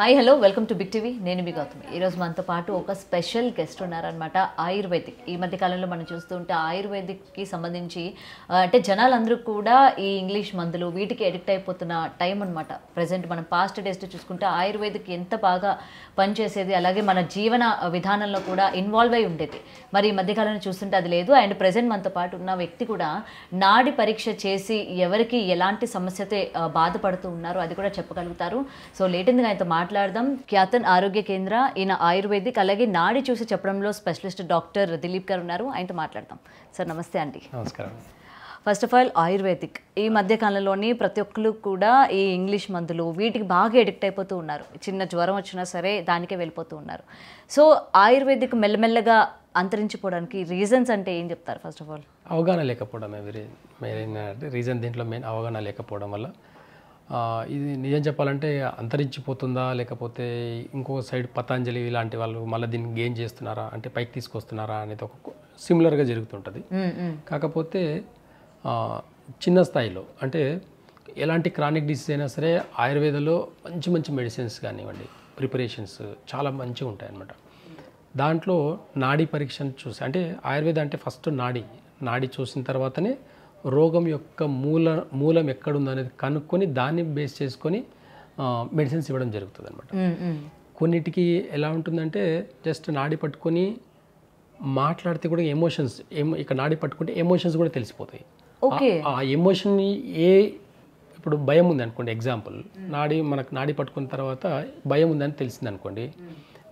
Hi hello welcome to big TV. నేను మీ గౌతమి. ఈరోజు మనతో పాటు ఒక స్పెషల్ గెస్ట్ ఉన్నారనమాట. ఆయుర్వేదిక్. ఈ మధ్య కాలంలో మనం చూస్తూ ఉంటే ఆయుర్వేదిక్కి సంబంధించి అంటే జనాలందరూ కూడా ఈ ఇంగ్లీష్ మందులు వీటికి అడిక్ట్ అయిపోతున్న టైం అనమాట. ప్రజెంట్ మనం పాస్ట్ డేస్ చూసుకుంటే ఆయుర్వేదిక్ ఎంత బాగా పనిచేసేది, అలాగే మన జీవన విధానంలో కూడా ఇన్వాల్వ్ అయి ఉండేది. మరి ఈ మధ్యకాలంలో చూస్తుంటే అది లేదు. అండ్ ప్రజెంట్ మనతో పాటు ఉన్న వ్యక్తి కూడా నాడి పరీక్ష చేసి ఎవరికి ఎలాంటి సమస్యతో బాధపడుతూ ఉన్నారో అది కూడా చెప్పగలుగుతారు. సో లేటెంట్గా ఆయనతో మాట్లాడదాం. ఖ్యాతన్ ఆరోగ్య కేంద్ర, ఈయన ఆయుర్వేదిక్ అలాగే నాడి చూసి చెప్పడంలో స్పెషలిస్ట్ డాక్టర్ దిలీప్ గారు ఉన్నారు. ఆయనతో మాట్లాడదాం. సార్ నమస్తే అండి. నమస్కారం. ఫస్ట్ ఆఫ్ ఆల్ ఆయుర్వేదిక్ ఈ మధ్య కాలంలోని ప్రతి ఒక్కరు కూడా ఈ ఇంగ్లీష్ మందులు వీటికి బాగా ఎడిక్ట్ అయిపోతూ ఉన్నారు. చిన్న జ్వరం వచ్చినా సరే దానికే వెళ్ళిపోతూ ఉన్నారు. సో ఆయుర్వేదిక్ మెల్లమెల్లగా అంతరించిపోవడానికి రీజన్స్ అంటే ఏం చెప్తారు? ఫస్ట్ ఆఫ్ ఆల్ అవగాహన లేకపోవడమే మెయిన్ రీజన్. దీంట్లో మెయిన్ అవగాహన లేకపోవడం వల్ల ఇది నిజం చెప్పాలంటే అంతరించిపోతుందా, లేకపోతే ఇంకో సైడ్ పతంజలి ఇలాంటి వాళ్ళు మళ్ళీ దీన్ని గెయిన్ చేస్తున్నారా, అంటే పైకి తీసుకొస్తున్నారా అనేది ఒక సిమిలర్గా జరుగుతుంటుంది. కాకపోతే చిన్న స్థాయిలో అంటే ఎలాంటి క్రానిక్ డిసీజ్ అయినా సరే ఆయుర్వేదంలో మంచి మంచి మెడిసిన్స్ కానివ్వండి, ప్రిపరేషన్స్ చాలా మంచిగా ఉంటాయి అన్నమాట. దాంట్లో నాడీ పరీక్షను చూసి, అంటే ఆయుర్వేదం అంటే ఫస్ట్ నాడీ చూసిన తర్వాతనే రోగం యొక్క మూలం ఎక్కడుందనేది కనుక్కొని దాన్ని బేస్ చేసుకొని మెడిసిన్స్ ఇవ్వడం జరుగుతుంది అనమాట. కొన్నిటికి ఎలా ఉంటుందంటే జస్ట్ నాడి పట్టుకొని మాట్లాడితే కూడా ఎమోషన్స్, ఇక్కడ నాడి పట్టుకుంటే ఎమోషన్స్ కూడా తెలిసిపోతాయి. ఆ ఎమోషన్ని ఇప్పుడు భయం ఉంది అనుకోండి, ఎగ్జాంపుల్ మనకు నాడి పట్టుకున్న తర్వాత భయం ఉందని తెలిసింది అనుకోండి,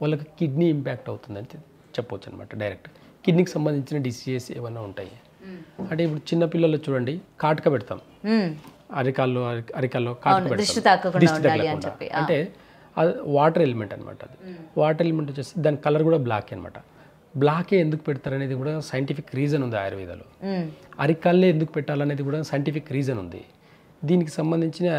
వాళ్ళకి కిడ్నీ ఇంపాక్ట్ అవుతుందని చెప్పవచ్చు అనమాట. డైరెక్ట్ కిడ్నీకి సంబంధించిన డిసీజెస్ ఏమైనా ఉంటాయి అంటే ఇప్పుడు చిన్నపిల్లలు చూడండి, కాటుక పెడతాం అరికాల్లో కాటుక పెడతాం. అంటే అది వాటర్ ఎలిమెంట్ అనమాట. అది వాటర్ ఎలిమెంట్ వచ్చేసి దాని కలర్ కూడా బ్లాక్ అనమాట. బ్లాకే ఎందుకు పెడతారు అనేది కూడా సైంటిఫిక్ రీజన్ ఉంది ఆయుర్వేదాలో. అరికాళ్ళే ఎందుకు పెట్టాలనేది కూడా సైంటిఫిక్ రీజన్ ఉంది. దీనికి సంబంధించిన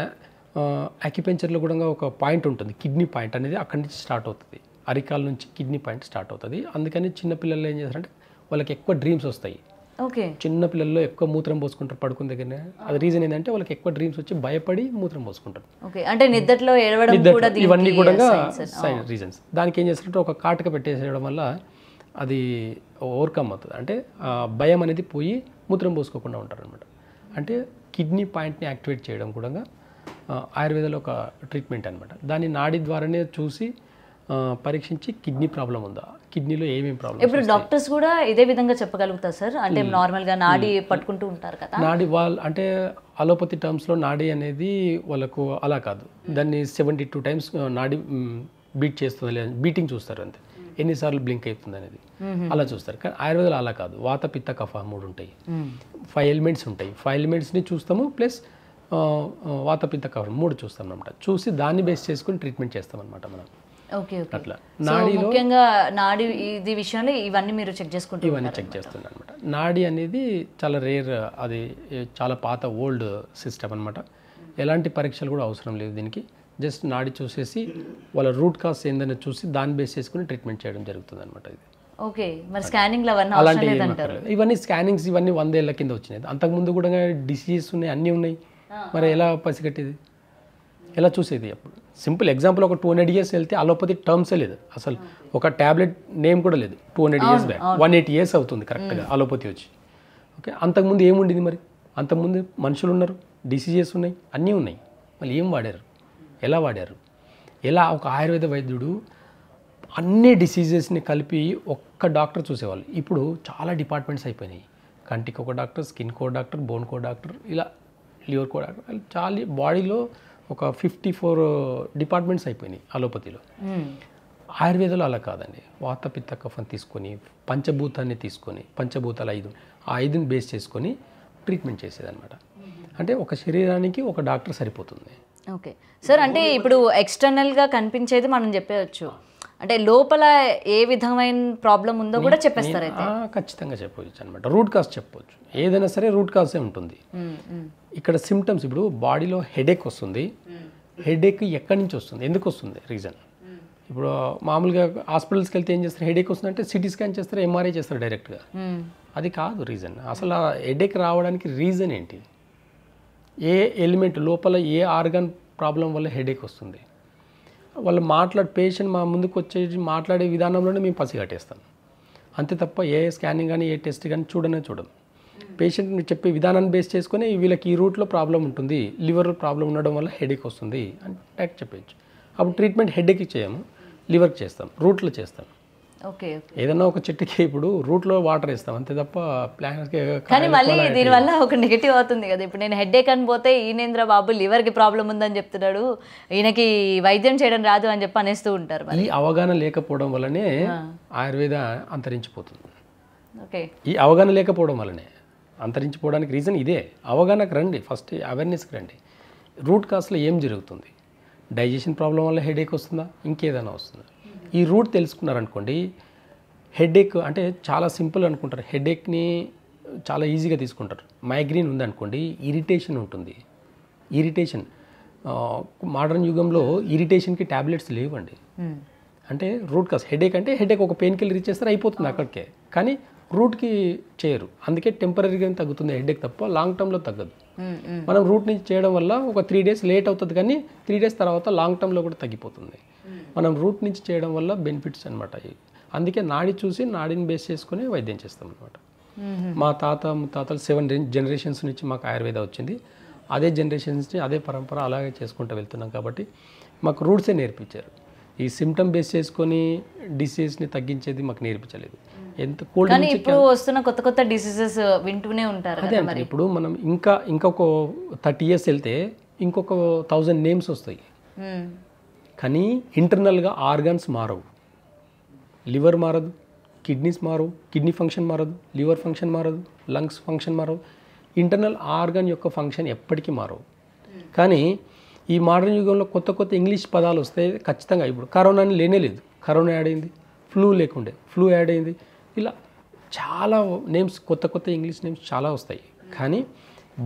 అక్యుపెంచర్లో కూడా ఒక పాయింట్ ఉంటుంది, కిడ్నీ పాయింట్ అనేది అక్కడి నుంచి స్టార్ట్ అవుతుంది. అరికాల నుంచి కిడ్నీ పాయింట్ స్టార్ట్ అవుతుంది. అందుకని చిన్నపిల్లలు ఏం చేస్తారంటే వాళ్ళకి ఎక్కువ డ్రీమ్స్ వస్తాయి. చిన్న పిల్లల్లో ఎక్కువ మూత్రం పోసుకుంటారు పడుకున్న దగ్గరనే. అది రీజన్ ఏంటంటే వాళ్ళకి ఎక్కువ డ్రీమ్స్ వచ్చి భయపడి మూత్రం పోసుకుంటారు. ఇవన్నీ కూడా రీజన్స్. దానికి ఏం చేస్తారంటే ఒక కాటుక పెట్టేసేయడం వల్ల అది ఓవర్కమ్ అవుతుంది. అంటే భయం అనేది పోయి మూత్రం పోసుకోకుండా ఉంటారు అనమాట. అంటే కిడ్నీ పాయింట్ని యాక్టివేట్ చేయడం కూడా ఆయుర్వేదంలో ఒక ట్రీట్మెంట్ అనమాట. దాన్ని నాడి ద్వారానే చూసి పరీక్షించి కిడ్నీ ప్రాబ్లం ఉందా, కిడ్నీలో ఏమేమి ప్రాబ్లం. ఇప్పుడు డాక్టర్స్ కూడా ఇదే విధంగా చెప్పగలుగుతారు సార్? అంటే నార్మల్గా నాడి పట్టుకుంటూ ఉంటారు కదా, నాడి అంటే అలోపతి టర్మ్స్లో నాడి అనేది వాళ్ళకు అలా కాదు. దాన్ని 72 times నాడి బీట్ చేస్తుంది లేదా బీటింగ్ చూస్తారు అంతే, ఎన్నిసార్లు బ్లింక్ అవుతుంది అనేది అలా చూస్తారు. కానీ ఆయుర్వేదంలో అలా కాదు. వాత పిత్త కఫ 3 ఉంటాయి, 5 ఎలిమెంట్స్ ఉంటాయి. 5 ఎలిమెంట్స్ని చూస్తాము, ప్లస్ వాత పిత్త కఫ 3 చూస్తాం అనమాట. చూసి దాన్ని బేస్ చేసుకుని ట్రీట్మెంట్ చేస్తాం అనమాట మనం. అట్లా ముఖ్యంగా నాడి ఇది విషయంలో ఇవన్నీ మీరు చెక్ చేసుకుంటారు? ఇవన్నీ చెక్ చేస్తున్నాను అనమాట. నాడి అనేది చాలా రేర్, అది చాలా పాత ఓల్డ్ సిస్టమ్ అనమాట. ఎలాంటి పరీక్షలు కూడా అవసరం లేదు దీనికి. జస్ట్ నాడి చూసేసి వాళ్ళ రూట్ కాజ్ ఏందని చూసి దాన్ని బేస్ చేసుకుని ట్రీట్మెంట్ చేయడం జరుగుతుంది అనమాట. ఇది ఇవన్నీ స్కానింగ్స్ ఇవన్నీ 100 ఏళ్ల కింద వచ్చినాయి. అంతకుముందు కూడా డిసీజెస్ ఉన్నాయి, అన్నీ ఉన్నాయి. మరి ఎలా పసిగట్టేది, ఎలా చూసేది? అప్పుడు సింపుల్ ఎగ్జాంపుల్, ఒక 200 years వెళ్తే అలోపతి టర్మ్సే లేదు అసలు, ఒక ట్యాబ్లెట్ నేమ్ కూడా లేదు. 200 years బ్యాక్ 180 years అవుతుంది కరెక్ట్గా అలోపతి వచ్చి. ఓకే, అంతకుముందు ఏముండింది మరి? అంతకుముందు మనుషులు ఉన్నారు, డిసీజెస్ ఉన్నాయి, అన్నీ ఉన్నాయి. మళ్ళీ ఏం వాడారు, ఎలా వాడారు? ఎలా ఒక ఆయుర్వేద వైద్యుడు అన్ని డిసీజెస్ని కలిపి ఒక్క డాక్టర్ చూసేవాళ్ళు. ఇప్పుడు చాలా డిపార్ట్మెంట్స్ అయిపోయినాయి. కంటికి ఒక డాక్టర్, స్కిన్ కో డాక్టర్, బోన్ కో డాక్టర్, ఇలా లివర్ కో డాక్టర్, చాలా బాడీలో ఒక 54 డిపార్ట్మెంట్స్ అయిపోయినాయి అలోపతిలో. ఆయుర్వేదంలో అలా కాదండి. వాత పిత్త కఫం తీసుకొని పంచభూతాన్ని తీసుకొని, పంచభూతాలు 5, ఆ 5ని బేస్ చేసుకొని ట్రీట్మెంట్ చేసేదన్నమాట. అంటే ఒక శరీరానికి ఒక డాక్టర్ సరిపోతుంది. ఓకే సార్, అంటే ఇప్పుడు ఎక్స్టర్నల్గా కనిపించేది మనం చెప్పవచ్చు, అంటే లోపల ఏ విధమైన ప్రాబ్లం ఉందో కూడా చెప్పేస్తారు అయితే? ఖచ్చితంగా చెప్పవచ్చు అనమాట. రూట్ కాజ్ చెప్పవచ్చు. ఏదైనా సరే రూట్ కాజే ఉంటుంది. ఇక్కడ సిమ్టమ్స్, ఇప్పుడు బాడీలో హెడేక్ వస్తుంది. హెడేక్ ఎక్కడి నుంచి వస్తుంది, ఎందుకు వస్తుంది, రీజన్. ఇప్పుడు మామూలుగా హాస్పిటల్స్కి వెళ్తే ఏం చేస్తారు, హెడేక్ వస్తుందంటే సిటీ స్కాన్ చేస్తారు, ఎంఆర్ఐ చేస్తారు డైరెక్ట్గా. అది కాదు రీజన్. అసలు ఆ హెడేక్ రావడానికి రీజన్ ఏంటి, ఏ ఎలిమెంట్ లోపల ఏ ఆర్గాన్ ప్రాబ్లం వల్ల హెడేక్ వస్తుంది. వాళ్ళు పేషెంట్ మా ముందుకు వచ్చేసి మాట్లాడే విధానంలోనే మేము పసిగట్టేస్తాం. అంతే తప్ప ఏ స్కానింగ్ కానీ ఏ టెస్ట్ కానీ చూడం. పేషెంట్ని చెప్పే విధానాన్ని బేస్ చేసుకొని వీళ్ళకి ఈ రూట్లో ప్రాబ్లం ఉంటుంది, లివర్ ప్రాబ్లం ఉండడం వల్ల హెడేక్ వస్తుంది అని డైరెక్ట్ చెప్పచ్చు. అప్పుడు ట్రీట్మెంట్ హెడేక్కి చేయము, లివర్కి చేస్తాం, రూట్లో చేస్తాం. ఓకే. ఏదన్నా ఒక చెట్టుకి ఇప్పుడు రూట్లో వాటర్ వేస్తాం అంతే తప్ప ప్లాంట్కి. కానీ మళ్ళీ దీనివల్ల ఒక నెగిటివ్ అవుతుంది కదా. ఇప్పుడు నేను హెడేక్ అని పోతే ఈయనేంద్ర బాబు లివర్కి ప్రాబ్లం ఉందని చెప్తున్నాడు, ఈయనకి వైద్యం చేయడం రాదు అని చెప్పి అనేస్తూ ఉంటారు. ఈ అవగాహన లేకపోవడం వల్లనే ఆయుర్వేద అంతరించిపోతుంది. ఓకే. ఈ అవగాహన లేకపోవడం వల్లనే అంతరించిపోవడానికి రీజన్ ఇదే. అవగాహనకు రండి, ఫస్ట్ అవేర్నెస్కి రండి. రూట్ కాస్లో ఏం జరుగుతుంది, డైజెషన్ ప్రాబ్లం వల్ల హెడేక్ వస్తుందా, ఇంకేదైనా వస్తుందా, ఈ రూట్ తెలుసుకున్నారనుకోండి. హెడేక్ అంటే చాలా సింపుల్ అనుకుంటారు, హెడేక్ని చాలా ఈజీగా తీసుకుంటారు. మైగ్రేన్ ఉందనుకోండి, ఇరిటేషన్ ఉంటుంది. ఇరిటేషన్ మోడర్న్ యుగంలో ఇరిటేషన్కి ట్యాబ్లెట్స్ లేవండి. అంటే రూట్ కాస్ హెడేక్ అంటే హెడేక్ ఒక పెయిన్ కిల్లర్ ఇచ్చేస్తారు అయిపోతుంది అక్కడికే, కానీ రూట్కి చేయరు. అందుకే టెంపరీగా తగ్గుతుంది హెడేక్ తప్ప లాంగ్ టర్మ్లో తగ్గదు. మనం రూట్ నుంచి చేయడం వల్ల ఒక 3 days లేట్ అవుతుంది, కానీ 3 days తర్వాత లాంగ్ టర్మ్లో కూడా తగ్గిపోతుంది. మనం రూట్ నుంచి చేయడం వల్ల బెనిఫిట్స్ అనమాట. అందుకే నాడి చూసి నాడిని బేస్ చేసుకుని వైద్యం చేస్తాం అనమాట. మా ముత్తాతలు 7 generations నుంచి మాకు ఆయుర్వేద వచ్చింది. అదే జనరేషన్స్ నుంచి అదే పరంపర అలాగే చేసుకుంటూ వెళ్తున్నాం కాబట్టి మాకు రూట్సే నేర్పించారు. ఈ సిమ్టమ్ బేస్ చేసుకొని డిసీజ్ని తగ్గించేది మాకు నేర్పించలేదు. ఎంత కోల్డ్ కానీ ఇప్పుడు వస్తున్న కొత్త డిసీజెస్ వింటూనే ఉంటారు. అదే అంటే ఇప్పుడు మనం ఇంకొక 30 years వెళ్తే ఇంకొక 1000 నేమ్స్ వస్తాయి, కానీ ఇంటర్నల్గా ఆర్గాన్స్ మారవు. లివర్ మారదు, కిడ్నీస్ మారవు, కిడ్నీ ఫంక్షన్ మారదు, లివర్ ఫంక్షన్ మారదు, లంగ్స్ ఫంక్షన్ మారవు. ఇంటర్నల్ ఆర్గాన్ యొక్క ఫంక్షన్ ఎప్పటికీ మారవు. కానీ ఈ మోడర్న్ యుగంలో కొత్త ఇంగ్లీష్ పదాలు వస్తాయి ఖచ్చితంగా. ఇప్పుడు కరోనా అని లేదు, కరోనా యాడ్ అయింది. ఫ్లూ లేకుండే ఫ్లూ యాడ్ అయింది. ఇలా చాలా నేమ్స్ కొత్త ఇంగ్లీష్ నేమ్స్ చాలా వస్తాయి. కానీ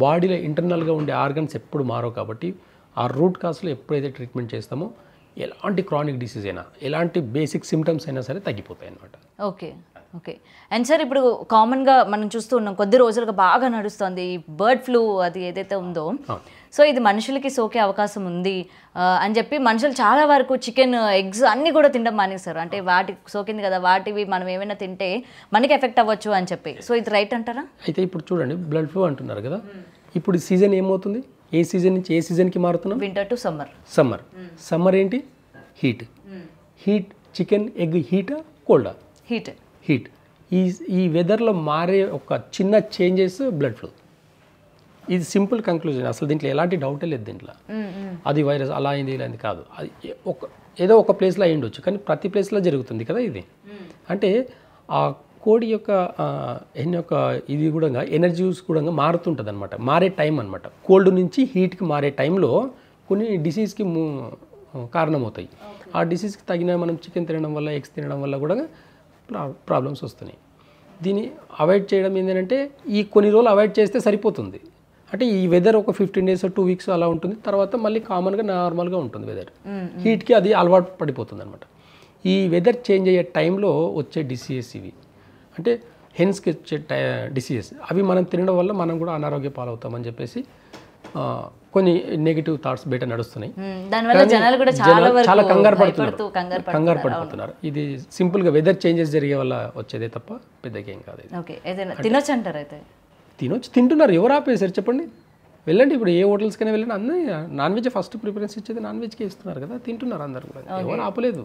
బాడీలో ఇంటర్నల్గా ఉండే ఆర్గన్స్ ఎప్పుడు మారవు. కాబట్టి ఆ రూట్ కాస్లో ఎప్పుడైతే ట్రీట్మెంట్ చేస్తామో ఎలాంటి క్రానిక్ డిసీజ్ అయినా, ఎలాంటి బేసిక్ సిమ్టమ్స్ అయినా సరే తగ్గిపోతాయి అన్నమాట. ఓకే. అండ్ సార్, ఇప్పుడు కామన్గా మనం చూస్తూ ఉన్నాం, కొద్ది రోజులుగా బాగా నడుస్తుంది ఈ బర్డ్ ఫ్లూ, అది ఏదైతే ఉందో. సో ఇది మనుషులకి సోకే అవకాశం ఉంది అని చెప్పి మనుషులు చాలా వరకు చికెన్, ఎగ్స్ అన్నీ కూడా తినడం మానేస్తారు. అంటే వాటికి సోకింది కదా, వాటివి మనం ఏమైనా తింటే మనకి ఎఫెక్ట్ అవ్వచ్చు అని చెప్పి. సో ఇది రైట్ అంటారా? అయితే ఇప్పుడు చూడండి, బ్లడ్ ఫ్లూ అంటున్నారు కదా, ఇప్పుడు సీజన్ ఏమవుతుంది, ఏ సీజన్ నుంచి ఏ సీజన్కి మారుతున్నాం? Winter to summer. సమ్మర్ ఏంటి? హీట్. చికెన్, ఎగ్ హీటా కోల్డా? హీట్. ఈ వెదర్లో మారే ఒక చిన్న చేంజెస్ బ్లడ్ ఫ్లూ. ఇది సింపుల్ కంక్లూజన్, అసలు దీంట్లో ఎలాంటి డౌటే లేదు. దీంట్లో అది వైరస్ అలా అయింది ఇలా అయింది కాదు. అది ఏదో ఒక ప్లేస్లో అయి ఉండొచ్చు, కానీ ప్రతి ప్లేస్లో జరుగుతుంది కదా ఇది. అంటే ఆ కోడి యొక్క ఇది కూడా ఎనర్జీ యూస్ కూడా మారుతుంటుంది అనమాట, మారే టైం అనమాట. కోల్డ్ నుంచి హీట్కి మారే టైంలో కొన్ని డిసీజ్కి కారణమవుతాయి. ఆ డిసీజ్కి తగిన మనం చికెన్ తినడం వల్ల, ఎగ్స్ తినడం వల్ల కూడా ప్రాబ్లమ్స్ వస్తున్నాయి. దీన్ని అవాయిడ్ చేయడం ఏంటంటే ఈ కొన్ని రోజులు అవాయిడ్ చేస్తే సరిపోతుంది. అంటే ఈ వెదర్ ఒక 15 days 2 weeks అలా ఉంటుంది, తర్వాత మళ్ళీ కామన్గా నార్మల్గా ఉంటుంది వెదర్. హీట్కి అది అలవాటు పడిపోతుంది అనమాట. ఈ వెదర్ చేంజ్ అయ్యే టైంలో వచ్చే డిసీజెస్ ఇవి, అంటే హెన్స్కి వచ్చే డిసీజెస్ అవి మనం తినడం వల్ల మనం కూడా అనారోగ్య పాలవుతామని చెప్పేసి కొన్ని నెగిటివ్ థాట్స్ బయట నడుస్తున్నాయి. చాలా కంగారు పడిపోతున్నారు. ఇది సింపుల్గా వెదర్ చేంజెస్ జరిగే వల్ల వచ్చేదే తప్ప పెద్దగా ఏం కాదు. తింటున్నారు, ఎవరు ఆపేశారు చెప్పండి? వెళ్ళండి, ఇప్పుడు ఏ హోటల్స్కైనా వెళ్ళండి, అందరూ నాన్ వెజ్ ఫస్ట్ ప్రిఫరెన్స్ ఇచ్చేది నాన్ వెజ్కి ఇస్తున్నారు కదా, తింటున్నారు అందరు కూడా, ఎవరు ఆపలేదు.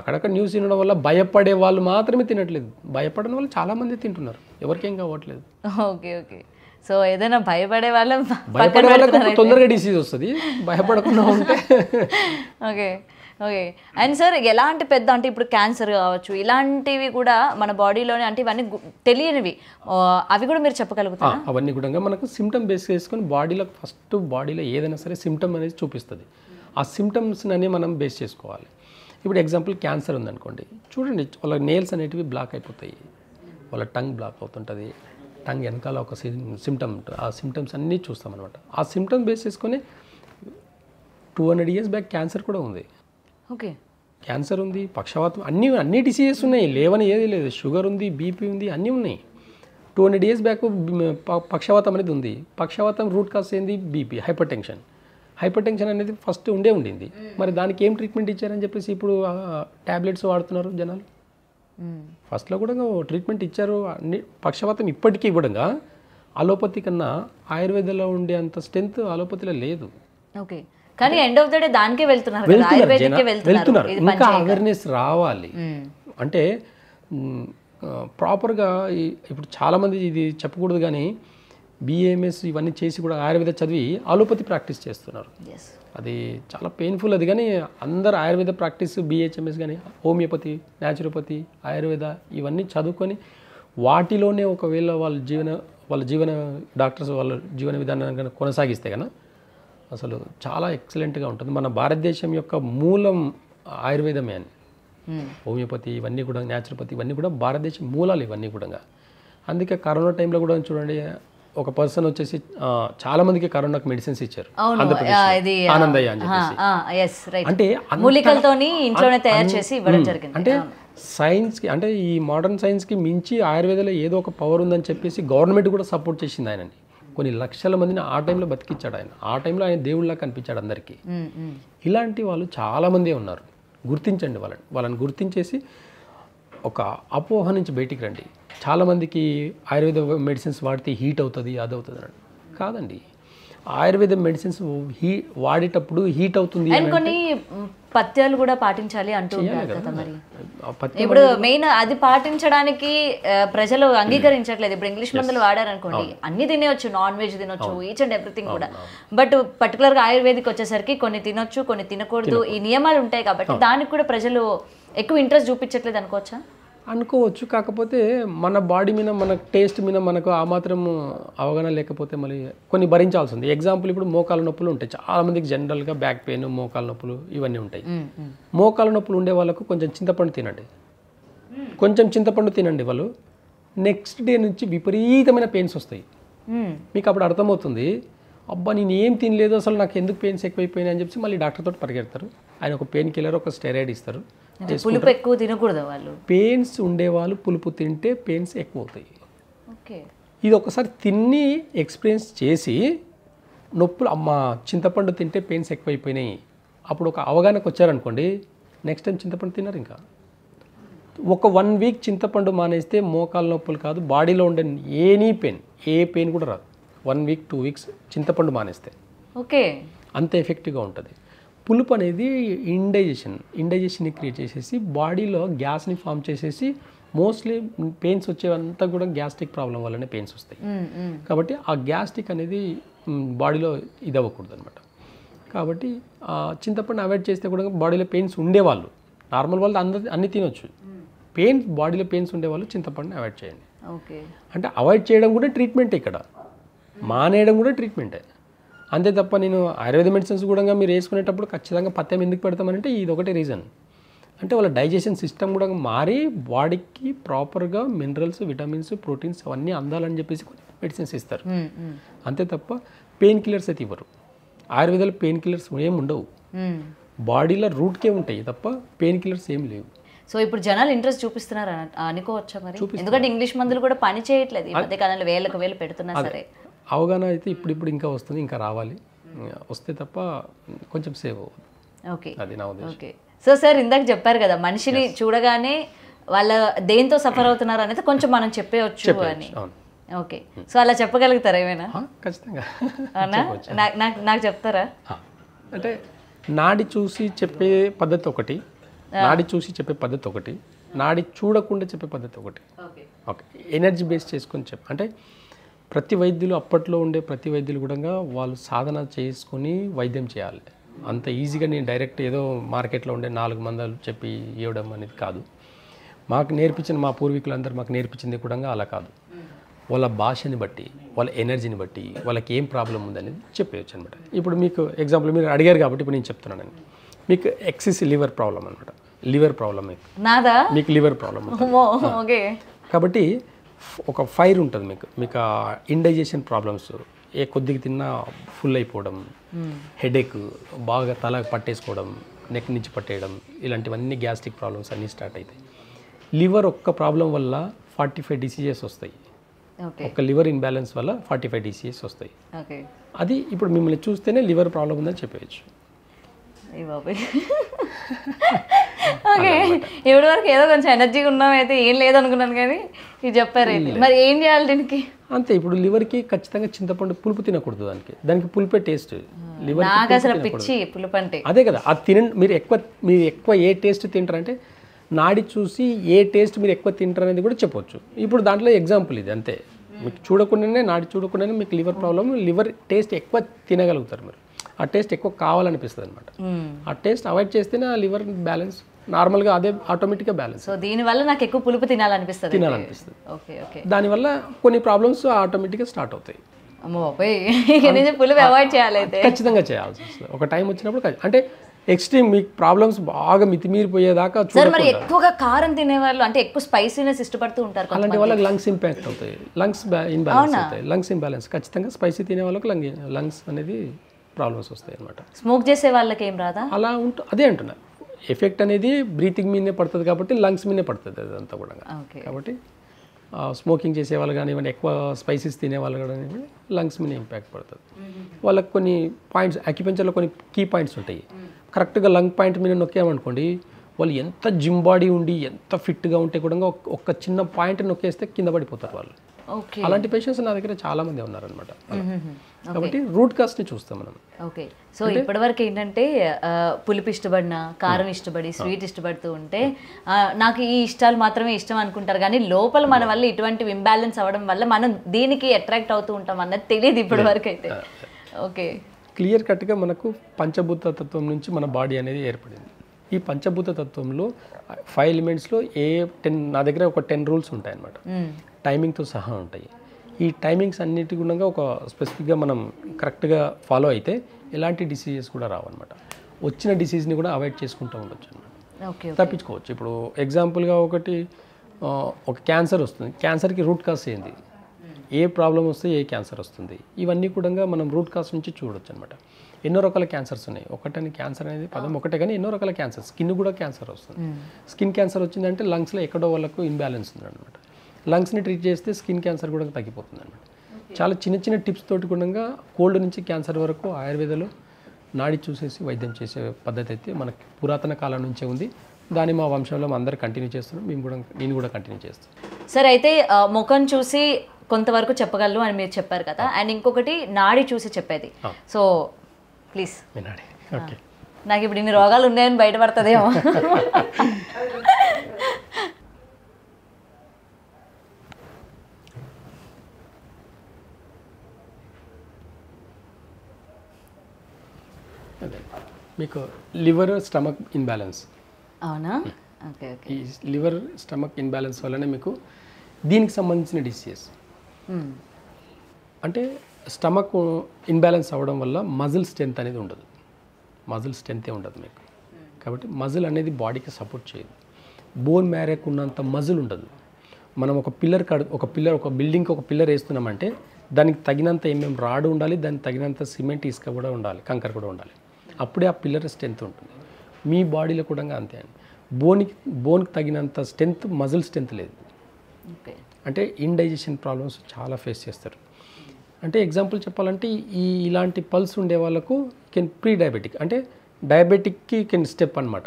అక్కడక్కడ న్యూస్ తినడం వల్ల భయపడే వాళ్ళు మాత్రమే తినట్లేదు, భయపడని వాళ్ళు చాలా మంది తింటున్నారు, ఎవరికేం కావట్లేదు. ఓకే. సో ఏదైనా భయపడే వాళ్ళకి తొందరగా డిసీజ్ వస్తుంది, భయపడకుండా ఉంటే. ఓకే. అండ్ సార్, ఎలాంటి పెద్ద అంటే ఇప్పుడు క్యాన్సర్ కావచ్చు, ఇలాంటివి కూడా మన బాడీలోనే, అంటే ఇవన్నీ తెలియనివి, అవి కూడా మీరు చెప్పగలుగుతారా? అవన్నీ కూడా మనకు సిమ్టమ్ బేస్ చేసుకొని బాడీలో ఏదైనా సరే సిమ్టమ్ అనేది చూపిస్తుంది. ఆ సిమ్టమ్స్ని మనం బేస్ చేసుకోవాలి. ఇప్పుడు ఎగ్జాంపుల్ క్యాన్సర్ ఉందనుకోండి, చూడండి వాళ్ళ నెయిల్స్ అనేటివి బ్లాక్ అయిపోతాయి, వాళ్ళ టంగ్ బ్లాక్ అవుతుంటుంది, టంగ్ వెనకాల ఒక సిమ్టమ్ ఉంటుంది, ఆ సిమ్టమ్స్ అన్నీ చూస్తామన్నమాట. ఆ సిమ్టమ్ బేస్ చేసుకొని 200 years బ్యాక్ క్యాన్సర్ కూడా ఉంది. ఓకే. క్యాన్సర్ ఉంది, పక్షవాతం, అన్ని డిసీజెస్ ఉన్నాయి, లేవని ఏది లేదు, షుగర్ ఉంది, బీపీ ఉంది, అన్నీ ఉన్నాయి. 200 years బ్యాక్ పక్షవాతం అనేది ఉంది. పక్షవాతం రూట్ కాజ్ ఏంది? BP, hyper tension. Hyper tension అనేది ఫస్ట్ ఉండింది. మరి దానికి ఏం ట్రీట్మెంట్ ఇచ్చారని చెప్పేసి ఇప్పుడు ట్యాబ్లెట్స్ వాడుతున్నారు జనాలు. ఫస్ట్లో కూడా ట్రీట్మెంట్ ఇచ్చారు. అన్ని పక్షవాతం ఇప్పటికీ ఇవ్వడంగా అలోపతి కన్నా ఆయుర్వేదంలో ఉండే అంత స్ట్రెంత్ అలోపతిలో లేదు. ఓకే, కానీ ఎండ్ ఆఫ్ ద డే దానికే వెళ్తున్నారు. ఇంకా అవేర్నెస్ రావాలి. అంటే ప్రాపర్గా ఇప్పుడు చాలామంది ఇది చెప్పకూడదు కానీ బిఏఎంఎస్ ఇవన్నీ చేసి కూడా ఆయుర్వేద చదివి అలోపతి ప్రాక్టీస్ చేస్తున్నారు. అది చాలా పెయిన్ఫుల్. అది కానీ అందరు ఆయుర్వేద ప్రాక్టీస్ బిహెచ్ఎంఎస్ కానీ హోమియోపతి, న్యాచురోపతి, ఆయుర్వేద ఇవన్నీ చదువుకొని వాటిలోనే ఒకవేళ వాళ్ళ జీవన డాక్టర్స్ వాళ్ళ జీవన విధానాన్ని కొనసాగిస్తే కనుక అసలు చాలా ఎక్సలెంట్గా ఉంటుంది. మన భారతదేశం యొక్క మూలం ఆయుర్వేదమే అని. హోమియోపతి ఇవన్నీ కూడా, న్యాచురోపతి ఇవన్నీ కూడా భారతదేశం మూలాలు ఇవన్నీ కూడా. అందుకే కరోనా టైంలో కూడా చూడండి, ఒక పర్సన్ వచ్చేసి చాలా మందికి కరోనాకి మెడిసిన్స్ ఇచ్చారు ఆనందయ్య అని చెప్పేసి. అంటే మూలికలతోని ఇంట్లోనే తయారు చేసి ఇవ్వడం జరిగింది. అంటే సైన్స్కి, అంటే ఈ మోడర్న్ సైన్స్కి మించి ఆయుర్వేదంలో ఏదో ఒక పవర్ ఉందని చెప్పేసి గవర్నమెంట్ కూడా సపోర్ట్ చేసింది ఆయనని. కొన్ని లక్షల మందిని ఆ టైంలో బతికిచ్చాడు ఆయన. ఆ టైంలో ఆయన దేవుళ్ళలా కనిపించాడు అందరికీ. ఇలాంటి వాళ్ళు చాలామందే ఉన్నారు. గుర్తించండి వాళ్ళని గుర్తించేసి ఒక అపోహ నుంచి బయటికి రండి. చాలామందికి ఆయుర్వేద మెడిసిన్స్ వాడితే హీట్ అవుతుంది, అది అవుతుంది అని. కాదండి, ఆయుర్వేద మెడిసిన్స్ వాడేటప్పుడు హీట్ అవుతుంది. కొన్ని పథ్యాలు కూడా పాటించాలి అంటూ ఉంటారు కదా. మరి ఇప్పుడు మెయిన్ అది పాటించడానికి ప్రజలు అంగీకరించట్లేదు. ఇప్పుడు ఇంగ్లీష్ మందులు వాడారనుకోండి, అన్ని తినేయొచ్చు, నాన్ వెజ్ తినొచ్చు, ఈచ్ అండ్ ఎవ్రీథింగ్ కూడా. బట్ పర్టికులర్గా ఆయుర్వేదిక్ వచ్చేసరికి కొన్ని తినొచ్చు, కొన్ని తినకూడదు, ఈ నియమాలు ఉంటాయి. కాబట్టి దానికి కూడా ప్రజలు ఎక్కువ ఇంట్రెస్ట్ చూపించట్లేదు అనుకోవచ్చు. కాకపోతే మన బాడీ మీద, మన టేస్ట్ మీద మనకు ఆ మాత్రం అవగాహన లేకపోతే మళ్ళీ కొన్ని భరించాల్సి ఉంది. ఎగ్జాంపుల్, ఇప్పుడు మోకాల నొప్పులు ఉంటాయి చాలామందికి. జనరల్గా బ్యాక్ పెయిన్, మోకాల నొప్పులు ఇవన్నీ ఉంటాయి. మోకాల నొప్పులు ఉండే వాళ్ళకు కొంచెం చింతపండు తినండి. వాళ్ళు నెక్స్ట్ డే నుంచి విపరీతమైన పెయిన్స్ వస్తాయి. మీకు అప్పుడు అర్థమవుతుంది, అబ్బా నేను ఏం తినలేదు, అసలు నాకు ఎందుకు పెయిన్స్ ఎక్కువైపోయినాయి అని చెప్పి మళ్ళీ డాక్టర్ తోటి పరిగెడతారు. ఆయన ఒక పెయిన్ కిల్లర్, ఒక స్టెరాయిడ్ ఇస్తారు. పులుపు ఎక్కువ తినకూడదు వాళ్ళు. పెయిన్స్ ఉండేవాళ్ళు పులుపు తింటే పెయిన్స్ ఎక్కువ అవుతాయి. ఇది ఒకసారి తిని ఎక్స్పీరియన్స్ చేసి నొప్పులు, అమ్మ చింతపండు తింటే పెయిన్స్ ఎక్కువైపోయినాయి, అప్పుడు ఒక అవగాహనకు వచ్చారనుకోండి, నెక్స్ట్ టైం చింతపండు తిన్నారు. ఇంకా ఒక 1 వీక్ చింతపండు మానేస్తే మోకాల నొప్పులు కాదు, బాడీలో ఉండే ఏ పెయిన్ కూడా రాదు. 1 వీక్ 2 వీక్స్ చింతపండు మానేస్తే అంత ఎఫెక్టివ్గా ఉంటుంది. పులుపు అనేది ఇండైజెషన్ని క్రియేట్ చేసేసి బాడీలో గ్యాస్ని ఫామ్ చేసేసి మోస్ట్లీ పెయిన్స్ వచ్చేవంతా కూడా గ్యాస్ట్రిక్ ప్రాబ్లం వల్లనే పెయిన్స్ వస్తాయి. కాబట్టి ఆ గ్యాస్ట్రిక్ అనేది బాడీలో ఇది అవ్వకూడదు అనమాట. కాబట్టి చింతపండు అవాయిడ్ చేస్తే కూడా బాడీలో పెయిన్స్ ఉండేవాళ్ళు, నార్మల్ వాళ్ళు అన్ని తినొచ్చు. బాడీలో పెయిన్స్ ఉండేవాళ్ళు చింతపండుని అవాయిడ్ చేయండి. అంటే అవాయిడ్ చేయడం కూడా ట్రీట్మెంటే, ఇక్కడ మానేయడం కూడా ట్రీట్మెంటే. అంతే తప్ప నేను ఆయుర్వేద మెడిసిన్స్ కూడా మీరు వేసుకునేటప్పుడు ఖచ్చితంగా పథ్యం ఎందుకు పెడతామనంటే ఇది ఒకటే రీజన్. అంటే వాళ్ళ డైజెషన్ సిస్టమ్ కూడా మారి బాడీకి ప్రాపర్గా మినరల్స్, విటమిన్స్, ప్రోటీన్స్ అవన్నీ అందాలని చెప్పేసి కొన్ని మెడిసిన్స్ ఇస్తారు. అంతే తప్ప పెయిన్ కిల్లర్స్ అయితే ఇవ్వరు. ఆయుర్వేదాలు పెయిన్ కిల్లర్స్ ఏమి ఉండవు, బాడీలో రూట్కే ఉంటాయి తప్ప పెయిన్ కిల్లర్స్ ఏం లేవు. సో ఇప్పుడు జనాలు ఇంట్రెస్ట్ చూపిస్తున్నారు అనుకోవచ్చా మరి? ఎందుకంటే ఇంగ్లీష్ మందులు కూడా పని చేయట్లేదు ఈ మధ్య కాలంలో, వేలు పెడుతున్నా సరే. అవగాహన అయితే ఇప్పుడు ఇంకా వస్తుంది, ఇంకా రావాలి. వస్తే తప్ప కొంచెం సేవ్ అవ్వదు. అది నా ఉద్దేశం. సో సార్, ఇందాక చెప్పారు కదా, మనిషిని చూడగానే వాళ్ళ దేంతో సఫర్ అవుతున్నారు అనేది కొంచెం మనం చెప్పేయచ్చు అని. ఓకే, సో అలా చెప్పగలుగుతారా ఏమైనా? ఖచ్చితంగా. నాకు చెప్తారా? అంటే నాడి చూసి చెప్పే పద్ధతి ఒకటి, నాడి చూసి చెప్పే పద్ధతి ఒకటి, నాడి చూడకుండా చెప్పే పద్ధతి ఒకటి. ఓకే, ఎనర్జీ బేస్ చేసుకొని అంటే ప్రతి వైద్యులు, అప్పట్లో ఉండే ప్రతి వైద్యులు కూడా వాళ్ళు సాధన చేసుకొని వైద్యం చేయాలి. అంత ఈజీగా నేను డైరెక్ట్ ఏదో మార్కెట్లో ఉండే 4 మందులు చెప్పి ఇవ్వడం అనేది కాదు. మాకు నేర్పించిన, మా పూర్వీకులందరూ మాకు నేర్పించింది కూడా అలా కాదు. వాళ్ళ భాషని బట్టి, వాళ్ళ ఎనర్జీని బట్టి, వాళ్ళకి ఏం ప్రాబ్లం ఉందనేది చెప్పేయచ్చు అనమాట. ఇప్పుడు మీకు ఎగ్జాంపుల్ మీరు అడిగారు కాబట్టి ఇప్పుడు నేను చెప్తున్నాను. మీకు ఎక్సెస్ లివర్ ప్రాబ్లం అనమాట. లివర్ ప్రాబ్లం మీకు లివర్ ప్రాబ్లం. కాబట్టి ఒక ఫైర్ ఉంటుంది మీకు ఇండైజెషన్ ప్రాబ్లమ్స్, కొద్దిగా తిన్నా ఫుల్ అయిపోవడం, హెడేక్, బాగా తల పట్టేసుకోవడం, నెక్ నుంచి పట్టేయడం, ఇలాంటివన్నీ గ్యాస్ట్రిక్ ప్రాబ్లమ్స్ అన్నీ స్టార్ట్ అవుతాయి. లివర్ ఒక్క ప్రాబ్లం వల్ల 45 డిసీజెస్ వస్తాయి. ఒక లివర్ ఇన్బ్యాలెన్స్ వల్ల 45 డిసీజెస్ వస్తాయి. అది ఇప్పుడు మిమ్మల్ని చూస్తేనే లివర్ ప్రాబ్లం ఉందని చెప్పేయచ్చు. ఓకే, ఇప్పటి వరకు ఏదో కొంచెం ఎనర్జీగా ఉన్నాం అయితే ఏం లేదనుకున్నాను, కానీ ఇది చెప్పారు. మరి ఏం చేయాలి దీనికి? అంతే, ఇప్పుడు లివర్కి ఖచ్చితంగా చింతపండు పులుపు తినకూడదు, దానికి పులిపే టేస్ట్. నాకు అసలు పిచ్చి పులుపు అంటే. అదే కదా, అది తినండి. మీరు ఎక్కువ ఏ టేస్ట్ తింటారంటే నాడి చూసి ఏ టేస్ట్ మీరు ఎక్కువ తింటారు అనేది కూడా చెప్పొచ్చు. ఇప్పుడు దాంట్లో ఎగ్జాంపుల్ ఇది అంతే. మీకు చూడకుండానే, నాడి చూడకుండానే మీకు లివర్ ప్రాబ్లమ్, లివర్ టేస్ట్ ఎక్కువ తినగలుగుతారు మీరు. ఆ టేస్ట్ ఎక్కువ కావాలనిపిస్తుంది అనమాట. ఆ టేస్ట్ అవాయిడ్ చేస్తేనే ఆ లివర్ బ్యాలెన్స్ నార్మల్గా అదే ఆటోమేటిక్గా బ్యాలెన్స్. సో దీనివల్ల నాకు ఎక్కువ పులుపు తినాలనిపిస్తుంది. ఓకే ఓకే, దానివల్ల కొన్ని ప్రాబ్లమ్స్ ఆటోమేటిక్గా స్టార్ట్ అవుతాయి. అమ్మో పులుపు అవాయిడ్ చేయాలి అయితే. ఖచ్చితంగా చేయాల్సి వస్తుంది ఒక టైం వచ్చినప్పుడు. అంటే ఎక్స్ట్రీమ్ మీకు ప్రాబ్లమ్స్ బాగా మితిమీరిపోయేదాకా సార్. మరి ఎక్కువగా కారం తినేవాళ్ళు, అంటే ఎక్కువ స్పైసీనెస్ ఇష్టపడుతూ ఉంటారు, అలాంటి వాళ్ళకి లంగ్స్ ఇంపాక్ట్ అవుతాయి, లంగ్స్ ఇంబ్యాలెన్స్ అవుతాయి. లంగ్స్ ఇంబ్యాలెన్స్ ఖచ్చితంగా స్పైసీ తినే వాళ్ళకి లంగ్స్ అనేది ప్రాబ్లమ్స్ వస్తాయి అనమాట. స్మోక్ చేసే వాళ్ళకి ఏం రాదా? అలా అదే అంటున్నా, ఎఫెక్ట్ అనేది బ్రీతింగ్ మీదనే పడుతుంది కాబట్టి లంగ్స్ మీదనే పడుతుంది అదంతా కూడా. కాబట్టి స్మోకింగ్ చేసే వాళ్ళు కానివ్వండి, ఎక్కువ స్పైసెస్ తినే వాళ్ళు కానివ్వండి, లంగ్స్ మీద ఇంపాక్ట్ పడుతుంది. వాళ్ళకి కొన్ని పాయింట్స్, అక్యుపెంచర్లో కొన్ని కీ పాయింట్స్ ఉంటాయి. కరెక్ట్గా లంగ్ పాయింట్ మీద నొక్కామనుకోండి, వాళ్ళు ఎంత జిమ్ బాడీ ఉండి ఎంత ఫిట్గా ఉంటే కూడా ఒక చిన్న పాయింట్ నొక్కేస్తే కింద పడిపోతారు వాళ్ళు. అలాంటి పేషెంట్స్ నా దగ్గర చాలా మంది ఉన్నారనమాట. కాబట్టి రూట్ కాస్ట్ని చూస్తాం మనం. ఓకే, సో ఇప్పటివరకు ఏంటంటే పులుపు ఇష్టపడిన, కారం ఇష్టపడి, స్వీట్ ఇష్టపడుతూ ఉంటే నాకు ఈ ఇష్టాలు మాత్రమే ఇష్టం అనుకుంటారు, కానీ లోపల మన వల్ల ఇటువంటి ఇంబ్యాలెన్స్ అవ్వడం వల్ల మనం దీనికి అట్రాక్ట్ అవుతూ ఉంటాం అన్నది తెలియదు ఇప్పటి వరకు అయితే. ఓకే, క్లియర్ కట్గా మనకు పంచభూత తత్వం నుంచి మన బాడీ అనేది ఏర్పడింది. ఈ పంచభూత తత్వంలో 5 ఎలిమెంట్స్లో 10 నా దగ్గర ఒక 10 రూల్స్ ఉంటాయన్నమాట. టైమింగ్తో సహా ఉంటాయి. ఈ టైమింగ్స్ అన్నిటి గుణంగా ఒక స్పెసిఫిక్గా మనం కరెక్ట్గా ఫాలో అయితే ఎలాంటి డిసీజెస్ కూడా రావన్నమాట. వచ్చిన డిసీజ్ని కూడా అవాయిడ్ చేసుకుంటూ ఉండొచ్చు అన్నమాట, తప్పించుకోవచ్చు. ఇప్పుడు ఎగ్జాంపుల్గా ఒక క్యాన్సర్ వస్తుంది, క్యాన్సర్కి రూట్ కాజ్ ఏంది, ఏ ప్రాబ్లం వస్తే ఏ క్యాన్సర్ వస్తుంది, ఇవన్నీ కూడా మనం రూట్ కాజ్ నుంచి చూడొచ్చు అనమాట. ఎన్నో రకాల క్యాన్సర్స్ ఉన్నాయి. ఒకటని క్యాన్సర్ అనేది పదం ఒకటే, కానీ ఎన్నో రకాల క్యాన్సర్. స్కిన్ కూడా క్యాన్సర్ వస్తుంది. స్కిన్ క్యాన్సర్ వచ్చిందంటే లంగ్స్లో ఎక్కడో వాళ్ళకు ఇంబ్యాలెన్స్ ఉందన్నమాట. లంగ్స్ని ట్రీట్ చేస్తే స్కిన్ క్యాన్సర్ కూడా తగ్గిపోతుంది అనమాట. చాలా చిన్న చిన్న టిప్స్ తోటి కూడా కోల్డ్ నుంచి క్యాన్సర్ వరకు ఆయుర్వేదలో నాడి చూసేసి వైద్యం చేసే పద్ధతి అయితే మనకి పురాతన కాలం నుంచే ఉంది. దాన్ని మా వంశంలో అందరూ కంటిన్యూ చేస్తున్నాం, నేను కూడా కంటిన్యూ చేస్తాను. సార్, అయితే ముఖం చూసి కొంతవరకు చెప్పగలరు అని మీరు చెప్పారు కదా, అండ్ ఇంకొకటి నాడి చూసి చెప్పేది. సో ప్లీజ్, ఓకే, నాకు ఇప్పుడు ఇన్ని రోగాలు ఉన్నాయని బయటపడుతుందేమో. అదే మీకు లివర్ స్టమక్ ఇన్బ్యాలెన్స్. అవునా? Okay okay. ఈ లివర్ స్టమక్ ఇన్బ్యాలెన్స్ వల్లనే మీకు దీనికి సంబంధించిన డిసీజెస్. అంటే స్టమక్ ఇన్బ్యాలెన్స్ అవ్వడం వల్ల మజిల్ స్ట్రెంత్ అనేది ఉండదు, మజిల్ స్ట్రెంతే ఉండదు మీకు. కాబట్టి మజిల్ అనేది బాడీకి సపోర్ట్ చేయదు. బోన్ మ్యారేక్ ఉన్నంత మజిల్ ఉండదు. మనం ఒక బిల్డింగ్కి ఒక పిల్లర్ వేస్తున్నామంటే దానికి తగినంత రాడు ఉండాలి, దానికి తగినంత సిమెంట్ ఇసుక కూడా ఉండాలి, కంకర కూడా ఉండాలి. అప్పుడే ఆ పిల్లర్ స్ట్రెంత్ ఉంటుంది. మీ బాడీలో కూడా అంతే అండి. బోన్కి తగినంత స్ట్రెంత్, మజిల్ స్ట్రెంత్ లేదు. అంటే ఇండైజెషన్ ప్రాబ్లమ్స్ చాలా ఫేస్ చేస్తారు. అంటే ఎగ్జాంపుల్ చెప్పాలంటే ఇలాంటి పల్స్ ఉండే వాళ్ళకు ప్రీ డయాబెటిక్, అంటే డయాబెటిక్కి స్టెప్ అనమాట.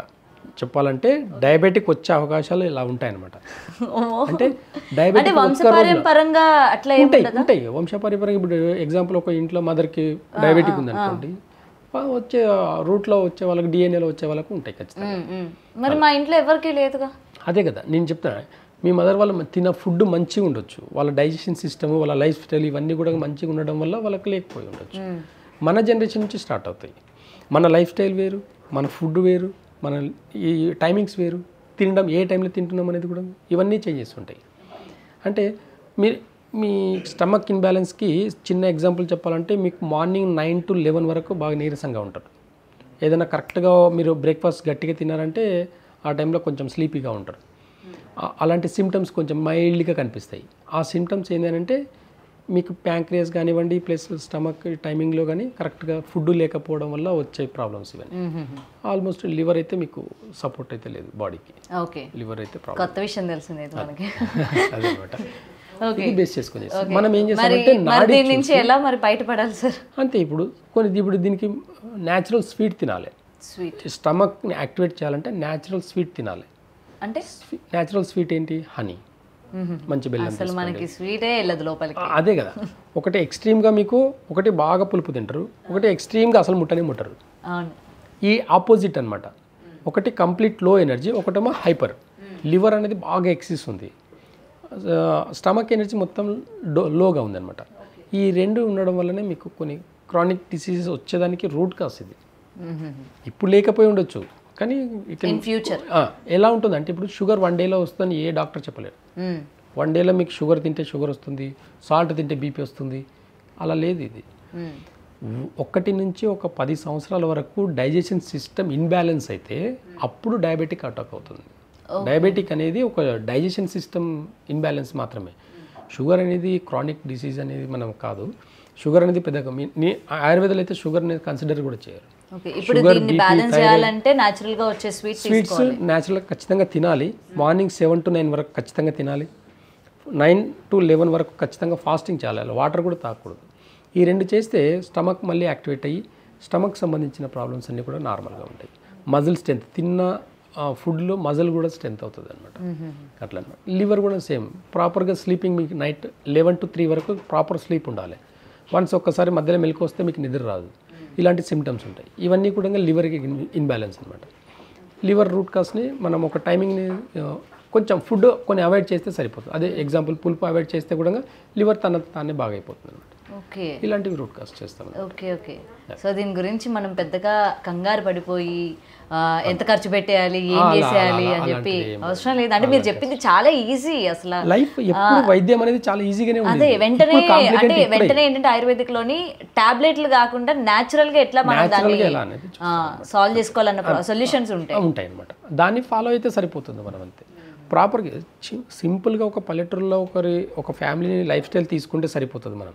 చెప్పాలంటే డయాబెటిక్ వచ్చే అవకాశాలు ఇలా ఉంటాయన్నమాట. అంటే డయాబెటిక్ ఉంటాయి వంశపారంపర్యంగా. ఇప్పుడు ఎగ్జాంపుల్ ఒక ఇంట్లో మదర్కి డయాబెటిక్ ఉందనుకోండి, వచ్చే రూట్లో వచ్చే వాళ్ళకి, డిఎన్ఏలో వచ్చే వాళ్ళకు ఉంటాయి ఖచ్చితంగా. మరి మా ఇంట్లో ఎవరికి లేదుగా. అదే కదా నేను చెప్తాను. మీ మదర్ వాళ్ళు తిన్న ఫుడ్ మంచిగా ఉండొచ్చు, వాళ్ళ డైజెషన్ సిస్టమ్, వాళ్ళ లైఫ్ స్టైల్ ఇవన్నీ కూడా మంచిగా ఉండడం వల్ల వాళ్ళకి లేకపోయి ఉండొచ్చు. మన జనరేషన్ నుంచి స్టార్ట్ అవుతాయి. మన లైఫ్ స్టైల్ వేరు, మన ఫుడ్ వేరు, మన ఈ టైమింగ్స్ వేరు, తినడం ఏ టైంలో తింటున్నాం అనేది కూడా ఇవన్నీ చేంజెస్ ఉంటాయి. అంటే మీ స్టమక్ ఇన్బ్యాలెన్స్కి చిన్న ఎగ్జాంపుల్ చెప్పాలంటే, మీకు మార్నింగ్ 9 to 11 వరకు బాగా నీరసంగా ఉంటారు. ఏదైనా కరెక్ట్గా మీరు బ్రేక్ఫాస్ట్ గట్టిగా తిన్నారంటే ఆ టైంలో కొంచెం స్లీపీగా ఉంటారు. అలాంటి సిమ్టమ్స్ కొంచెం మైల్డ్గా కనిపిస్తాయి. ఆ సిమ్టమ్స్ ఏంటంటే మీకు ప్యాంక్రియాస్ కానివ్వండి, ప్లస్ స్టమక్ టైమింగ్లో కానీ కరెక్ట్గా ఫుడ్ లేకపోవడం వల్ల వచ్చే ప్రాబ్లమ్స్ ఇవన్నీ. ఆల్మోస్ట్ లివర్ అయితే మీకు సపోర్ట్ అయితే లేదు బాడీకి. ఓకే, లివర్ అయితే కొత్త విషయం తెలిసింది మనకి. అదనమాట. ఇది బేస్ చేసుకొని చేస్తాం. మనం ఏం మరి చేస్తామంటే మరి దీని నుంచి ఎలా మరి బయటపడాలి సార్? అంతే. ఇప్పుడు దీనికి న్యాచురల్ స్వీట్ తినాలి. స్వీట్ స్టమక్ని యాక్టివేట్ చేయాలంటే న్యాచురల్ స్వీట్ తినాలి. అంటే న్యాచురల్ స్వీట్ ఏంటి? హనీ, మంచి బెల్లం. అసలు మనకి స్వీటే వెళ్ళదు లోపలికి. అదే కదా. ఒకటి ఎక్స్ట్రీమ్గా మీకు ఒకటి బాగా పులుపు తింటారు, ఒకటి ఎక్స్ట్రీమ్గా అసలు ముట్టరు. అవును. ఈ ఆపోజిట్ అనమాట. ఒకటి కంప్లీట్ లో ఎనర్జీ, ఒకటేమో హైపర్. లివర్ అనేది బాగా ఎక్సిస్ ఉంది, స్టమక్ ఎనర్జీ మొత్తం లోగా ఉందన్నమాట. ఈ రెండు ఉండడం వల్లనే మీకు కొన్ని క్రానిక్ డిసీజెస్ వచ్చేదానికి రూట్ కాస్ ఇది. ఇప్పుడు లేకపోయి ఉండొచ్చు, కానీ ఇన్ ఫ్యూచర్ ఎలా ఉంటుంది అంటే, ఇప్పుడు షుగర్ 1 డేలో వస్తుందని ఏ డాక్టర్ చెప్పలేరు. 1 డేలో మీకు షుగర్ తింటే షుగర్ వస్తుంది, సాల్ట్ తింటే బీపీ వస్తుంది, అలా లేదు. ఇది 1 నుంచి 10 సంవత్సరాల వరకు డైజెషన్ సిస్టమ్ ఇన్బ్యాలెన్స్ అయితే అప్పుడు డయాబెటిక్ అటాక్ అవుతుంది. డయాబెటిక్ అనేది ఒక డైజెషన్ సిస్టమ్ ఇన్బ్యాలెన్స్ మాత్రమే. షుగర్ అనేది క్రానిక్ డిసీజ్ అనేది మనం కాదు. షుగర్ అనేది పెద్దగా ఆయుర్వేదాలు అయితే షుగర్ అనేది కన్సిడర్ కూడా చేయరు. ఇప్పుడు దీన్ని బ్యాలెన్స్ చేయాలంటే నేచురల్ గా వచ్చే స్వీట్స్ నేచురల్గా ఖచ్చితంగా తినాలి. మార్నింగ్ 7 to 9 వరకు ఖచ్చితంగా తినాలి. 9 to 11 వరకు ఖచ్చితంగా ఫాస్టింగ్ చేయాలి. వాటర్ కూడా తాగకూడదు. ఈ రెండు చేస్తే స్టమక్ మళ్ళీ యాక్టివేట్ అయ్యి స్టమక్ సంబంధించిన ప్రాబ్లమ్స్ అన్నీ కూడా నార్మల్గా ఉంటాయి. మజిల్ స్ట్రెంత్, తిన్న ఫుడ్లో మజిల్ కూడా స్ట్రెంత్ అవుతుంది అనమాట. అట్లా అనమాట. లివర్ కూడా సేమ్. ప్రాపర్గా స్లీపింగ్ మీకు నైట్ 11 to 3 వరకు ప్రాపర్ స్లీప్ ఉండాలి. వన్స్ ఒక్కసారి మధ్యలో మెలకు వస్తే మీకు నిద్ర రాదు. ఇలాంటి సిమ్టమ్స్ ఉంటాయి. ఇవన్నీ కూడా లివర్కి ఇన్బ్యాలెన్స్ అనమాట. లివర్ రూట్ కాస్ని మనం ఒక టైమింగ్ని కొంచెం ఫుడ్ కొన్ని అవాయిడ్ చేస్తే సరిపోతుంది. అదే ఎగ్జాంపుల్ పులుపు అవాయిడ్ చేస్తే కూడా లివర్ తానే బాగా అయిపోతుంది అనమాట. ఓకే, ఇలాంటివి రూట్ కాస్ట్ చేస్తాం. Okay okay. సో దీని గురించి మనం పెద్దగా కంగారు పడిపోయి ఎంత ఖర్చు పెట్టేయాలి, ఏం చేసేయాలి అని చెప్పి అవసరం లేదు. అంటే మీరు చెప్పింది చాలా ఈజీ. అసలు లైఫ్ ఎప్పుడు వైద్యం అనేది చాలా ఈజీగానే ఉంది. అదే వెంటనే ఏంటంటే ఆయుర్వేదిక్ లోని టాబ్లెట్లు కాకుండా న్యాచురల్ గా ఎట్లా మనం దాన్ని సాల్వ్ చేసుకోవాలన్న సొల్యూషన్స్ ఉంటాయి అనమాట. దాన్ని ఫాలో అయితే సరిపోతుంది మనం అంతే. ప్రాపర్గా సింపుల్గా ఒక పల్లెటూరులో ఒక ఫ్యామిలీ లైఫ్ స్టైల్ తీసుకుంటే సరిపోతుంది. మనం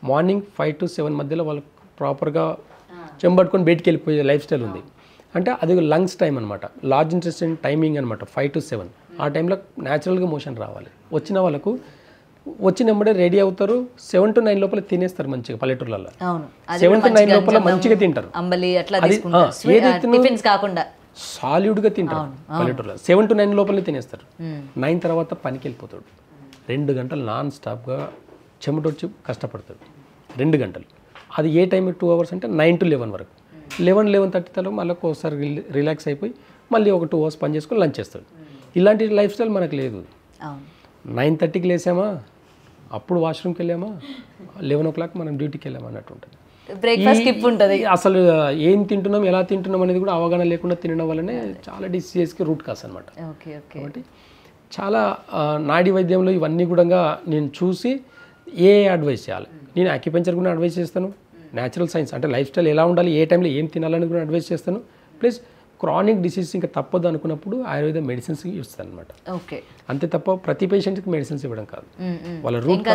మార్నింగ్ 5 to 7 మధ్యలో వాళ్ళకి ప్రాపర్గా చెంబట్టుకొని బయటికి వెళ్ళిపోయే లైఫ్ స్టైల్ ఉంది. అంటే అది లంగ్స్ టైం అనమాట, లార్జ్ ఇంటెస్టైన్ టైమింగ్ అనమాట 5 to 7. ఆ టైంలో న్యాచురల్గా మోషన్ రావాలి. వచ్చిన వాళ్ళకు వచ్చినప్పుడే రెడీ అవుతారు. 7 to 9 లోపల తినేస్తారు మంచిగా పల్లెటూర్లలో. 7 to 9 లోపల మంచిగా తింటారు. సాలిడ్గా తింటారు పల్లెటూరులో. 7 to 9 లోపలనే తినేస్తారు. 9 తర్వాత పనికి వెళ్ళిపోతాడు. 2 గంటలు నాన్ స్టాప్గా చెమటొచ్చి కష్టపడతాడు. 2 గంటలు. అది ఏ టైం 2 hours అంటే 9 to 11 వరకు. 11-11:30 తర్వాత మళ్ళీ ఒకసారి రిలాక్స్ అయిపోయి మళ్ళీ ఒక 2 hours పని చేసుకొని లంచ్ చేస్తాడు. ఇలాంటి లైఫ్ స్టైల్ మనకు లేదు. 9:30కి లేసామా, అప్పుడు వాష్రూమ్కి వెళ్ళామా, 11 o'clock మనం డ్యూటీకి వెళ్ళామా అన్నట్టు ఉంటుంది. బ్రేక్ఫాస్ట్ స్కిప్ ఉంటుంది. అసలు ఏం తింటున్నాం, ఎలా తింటున్నాం అనేది కూడా అవగాహన లేకుండా తినడం వల్లనే చాలా డిసీజెస్కి రూట్ కాస్ అనమాట. కాబట్టి చాలా నాడీ వైద్యంలో ఇవన్నీ కూడా నేను చూసి అడ్వైస్ చేయాలి. నేను అక్యుపెంచర్ కూడా అడ్వైస్ చేస్తాను. న్యాచురల్ సైన్స్ అంటే లైఫ్ స్టైల్ ఎలా ఉండాలి, ఏ టైంలో ఏం తినాలని కూడా అడ్వైస్ చేస్తాను. ప్లస్ క్రానిక్ డిసీజ్ ఇంకా తప్పదు అనుకున్నప్పుడు ఆయుర్వేద మెడిసిన్స్ ఇస్తాను అనమాట. అంతే తప్ప ప్రతి పేషెంట్కి మెడిసిన్స్ ఇవ్వడం కాదు. వాళ్ళ రూట్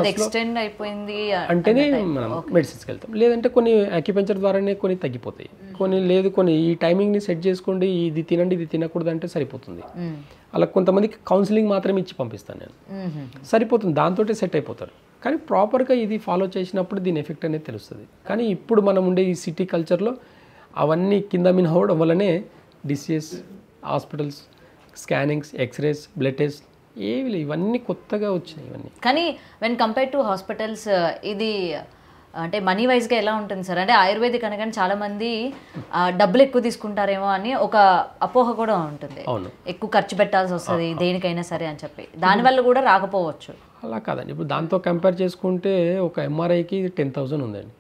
అంటేనే మనం మెడిసిన్స్కి వెళ్తాం. లేదంటే కొన్ని అక్యుపెంచర్ ద్వారానే కొన్ని తగ్గిపోతాయి, కొన్ని లేదు కొన్ని ఈ టైమింగ్ని సెట్ చేసుకోండి, ఇది తినండి ఇది తినకూడదు అంటే సరిపోతుంది. అలా కొంతమందికి కౌన్సిలింగ్ మాత్రమే ఇచ్చి పంపిస్తాను నేను, సరిపోతుంది, దాంతో సెట్ అయిపోతారు. కానీ ప్రాపర్గా ఇది ఫాలో చేసినప్పుడు దీని ఎఫెక్ట్ అనేది తెలుస్తుంది. కానీ ఇప్పుడు మనం ఉండే ఈ సిటీ కల్చర్లో అవన్నీ కింద మిన్ అవ్వడం వల్లనే diseases, hospitals, scannings, x-rays, blood test ఇవన్నీ కొత్తగా వచ్చినాయి ఇవన్నీ. కానీ వెన్ కంపేర్ టు హాస్పిటల్స్ ఇది అంటే మనీ వైజ్గా ఎలా ఉంటుంది సార్? అంటే ఆయుర్వేదిక్ అనగానే చాలామంది డబ్బులు ఎక్కువ తీసుకుంటారేమో అని ఒక అపోహ కూడా ఉంటుంది. ఎక్కువ ఖర్చు పెట్టాల్సి వస్తుంది దేనికైనా సరే అని చెప్పి, దానివల్ల కూడా రాకపోవచ్చు. అలా కాదండి. ఇప్పుడు దాంతో కంపేర్ చేసుకుంటే ఒక ఎంఆర్ఐకి 10,000 ఉందండి.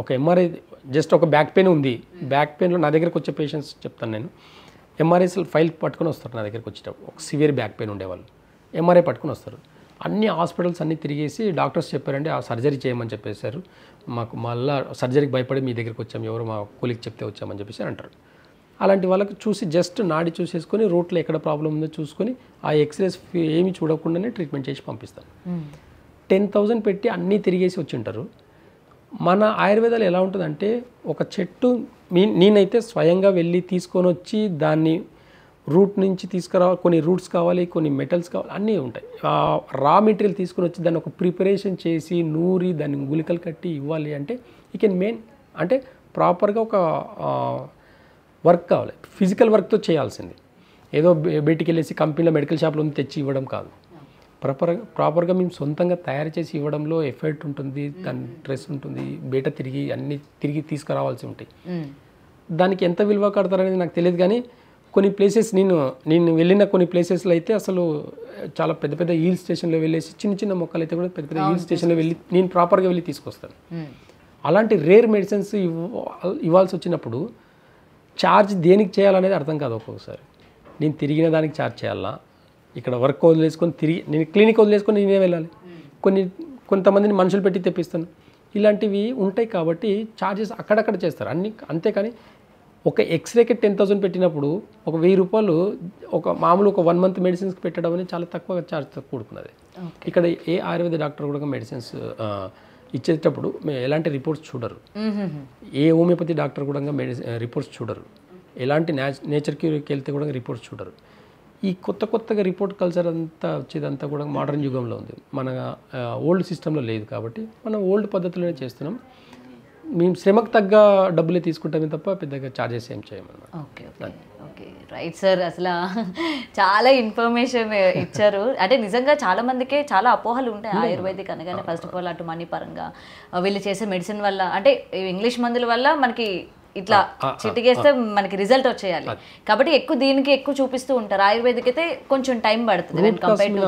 ఒక ఎంఆర్ఐ జస్ట్ ఒక బ్యాక్ పెయిన్ ఉంది, బ్యాక్ పెయిన్లో నా దగ్గరకు వచ్చే పేషెంట్స్ చెప్తాను నేను, ఎంఆర్ఐ ఫైల్ పట్టుకొని వస్తారు నా దగ్గరకు వచ్చేటప్పుడు. ఒక సివియర్ బ్యాక్ పెయిన్ ఉండేవాళ్ళు ఎంఆర్ఐ పట్టుకొని వస్తారు. అన్ని హాస్పిటల్స్ అన్నీ తిరిగేసి డాక్టర్స్ చెప్పారంటే ఆ సర్జరీ చేయమని చెప్పేశారు, మాకు మళ్ళీ సర్జరీకి భయపడి మీ దగ్గరికి వచ్చాము, ఎవరు మా కూలికి చెప్తే వచ్చామని చెప్పేసి అంటారు. అలాంటి వాళ్ళకి చూసి జస్ట్ నాడి చూసేసుకొని రూట్లో ఎక్కడ ప్రాబ్లం ఉందో చూసుకొని ఆ ఎక్స్రేస్ ఏమి చూడకుండానే ట్రీట్మెంట్ చేసి పంపిస్తాను. 10,000 పెట్టి అన్నీ తిరిగేసి వచ్చి ఉంటారు. మన ఆయుర్వేదాలు ఎలా ఉంటుందంటే ఒక చెట్టు నేనైతే స్వయంగా వెళ్ళి తీసుకొని వచ్చి దాన్ని రూట్ నుంచి తీసుకురావాలి, కొన్ని రూట్స్ కావాలి, కొన్ని మెటల్స్ కావాలి, అన్నీ ఉంటాయి. రా మెటీరియల్ తీసుకుని వచ్చి దాన్ని ఒక ప్రిపరేషన్ చేసి నూరి దాన్ని గుళికలు కట్టి ఇవ్వాలి అంటే ఈ కెన్ మెయిన్ అంటే ప్రాపర్గా ఒక వర్క్ కావాలి, ఫిజికల్ వర్క్తో చేయాల్సింది. ఏదో బయటికి వెళ్ళేసి కంపెనీలో మెడికల్ షాప్లో తెచ్చి ఇవ్వడం కాదు. ప్రాపర్గా మేము సొంతంగా తయారు చేసి ఇవ్వడంలో ఎఫర్ట్ ఉంటుంది, దాని స్ట్రెస్ ఉంటుంది, బయట తిరిగి తీసుకురావాల్సి ఉంటాయి. దానికి ఎంత విలువ కడతారనేది నాకు తెలియదు. కానీ కొన్ని ప్లేసెస్ నేను వెళ్ళిన కొన్ని ప్లేసెస్లో అయితే అసలు చాలా పెద్ద పెద్ద హిల్ స్టేషన్లో వెళ్ళేసి చిన్న మొక్కలు అయితే కూడా పెద్ద పెద్ద హిల్ స్టేషన్లో వెళ్ళి నేను ప్రాపర్గా వెళ్ళి తీసుకొస్తాను. అలాంటి రేర్ మెడిసిన్స్ ఇవ్వాల్సి వచ్చినప్పుడు ఛార్జ్ దేనికి చేయాలనేది అర్థం కాదు. ఒక్కొక్కసారి నేను తిరిగిన దానికి ఛార్జ్ చేయాలా, ఇక్కడ వర్క్ వదిలేసుకొని నేను క్లినిక్ వదిలేసుకొని నేనే వెళ్ళాలి, కొంతమందిని మనుషులు పెట్టి తెప్పిస్తాను, ఇలాంటివి ఉంటాయి. కాబట్టి ఛార్జెస్ అక్కడక్కడ చేస్తారు అన్ని. అంతేకాని ఒక ఎక్స్రేకి 10,000 పెట్టినప్పుడు ఒక 1,000 రూపాయలు ఒక మామూలు ఒక 1 మంత్ మెడిసిన్స్కి పెట్టడం అనేది చాలా తక్కువ ఛార్జ్తో కూడుకున్నది. ఇక్కడ ఏ ఆయుర్వేద డాక్టర్ కూడా మెడిసిన్స్ ఇచ్చేటప్పుడు ఎలాంటి రిపోర్ట్స్ చూడరు, ఏ హోమియోపతి డాక్టర్ కూడా రిపోర్ట్స్ చూడరు, ఎలాంటి నేచర్ క్యూర్కి వెళ్తే కూడా రిపోర్ట్స్ చూడరు. ఈ కొత్తగా రిపోర్ట్ కల్చర్ అంతా వచ్చేదంతా కూడా మోడర్న్ యుగంలో ఉంది, మన ఓల్డ్ సిస్టంలో లేదు. కాబట్టి మనం ఓల్డ్ పద్ధతిలోనే చేస్తున్నాం. మేము శ్రమకు తగ్గ డబ్బులే తీసుకుంటామే తప్ప పెద్దగా ఛార్జెస్ ఏం చేయమన్నమాట. Okay okay right sir. అసలు చాలా ఇన్ఫర్మేషన్ ఇచ్చారు. అంటే నిజంగా చాలా మందికి చాలా అపోహలు ఉంటాయి ఆయుర్వేదిక్ అనగానే. ఫస్ట్ ఆఫ్ ఆల్ అటు మనీ పరంగా వీళ్ళు చేసే మెడిసిన్ వల్ల, అంటే ఇంగ్లీష్ మందుల వల్ల మనకి ఇట్లా చిటికేస్తే మనకి రిజల్ట్ వచ్చేయాలి కాబట్టి దీనికి ఎక్కువ చూపిస్తూ ఉంటారు. ఆయుర్వేదిక్ అయితే కొంచెం టైం పడుతుంది.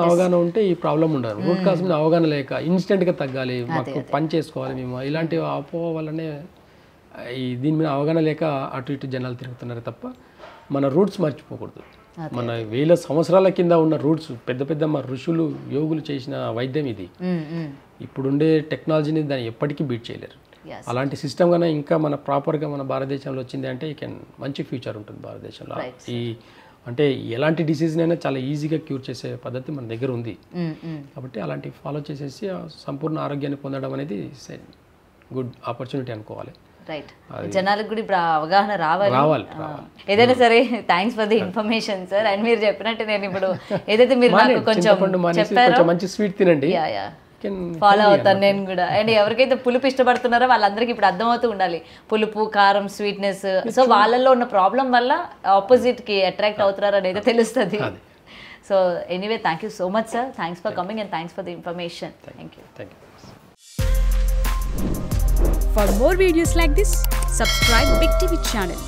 అవగాహన ఉంటే ఈ ప్రాబ్లం ఉండదు. రూట్ కాజ్ మీద అవగాహన లేక ఇన్స్టెంట్గా తగ్గాలి, మాకు పని చేసుకోవాలి మేము, ఇలాంటి అపోహ వల్లనే దీని మీద అవగాహన లేక అటు ఇటు జనాలు తిరుగుతున్నారు తప్ప మన రూట్స్ మర్చిపోకూడదు. మన వేల సంవత్సరాల కింద ఉన్న రూట్స్, పెద్ద మా ఋషులు యోగులు చేసిన వైద్యం ఇది. ఇప్పుడుండే టెక్నాలజీని దాన్ని ఎప్పటికీ బీట్ చేయలేరు. అలాంటి సిస్టమ్ కన్నా ఇంకా మన ప్రాపర్గా మన భారతదేశంలో వచ్చింది అంటే ఈ కెన్ మంచి ఫ్యూచర్ ఉంటుంది భారతదేశంలో. అంటే ఎలాంటి డిసీజ్నైనా చాలా ఈజీగా క్యూర్ చేసే పద్ధతి మన దగ్గర ఉంది. కాబట్టి అలాంటి ఫాలో చేసేసి సంపూర్ణ ఆరోగ్యాన్ని పొందడం అనేది గుడ్ ఆపర్చునిటీ అనుకోవాలి. రైట్, జనాలకు కూడా ఇప్పుడు అవగాహన రావాలి. ఏదైనా సరే thanks for the information sir. And మీరు చెప్పినట్టు నేను ఇప్పుడు ఏదైతే మీరు నాకు కొంచెం మంచి స్వీట్ తినండి, ఫాలో అవుతాను నేను కూడా. అండ్ ఎవరికైతే పులుపు ఇష్టపడుతున్నారో వాళ్ళందరికీ ఇప్పుడు అర్థమవుతూ ఉండాలి పులుపు, కారం, స్వీట్నెస్. సో వాళ్ళల్లో ఉన్న ప్రాబ్లం వల్ల ఆపోజిట్కి అట్రాక్ట్ అవుతున్నారు అనేది తెలుస్తుంది. So anyway thank you so much sir. Thanks for coming and thanks for the information. Thank you. For more videos like this, subscribe Big TV channel.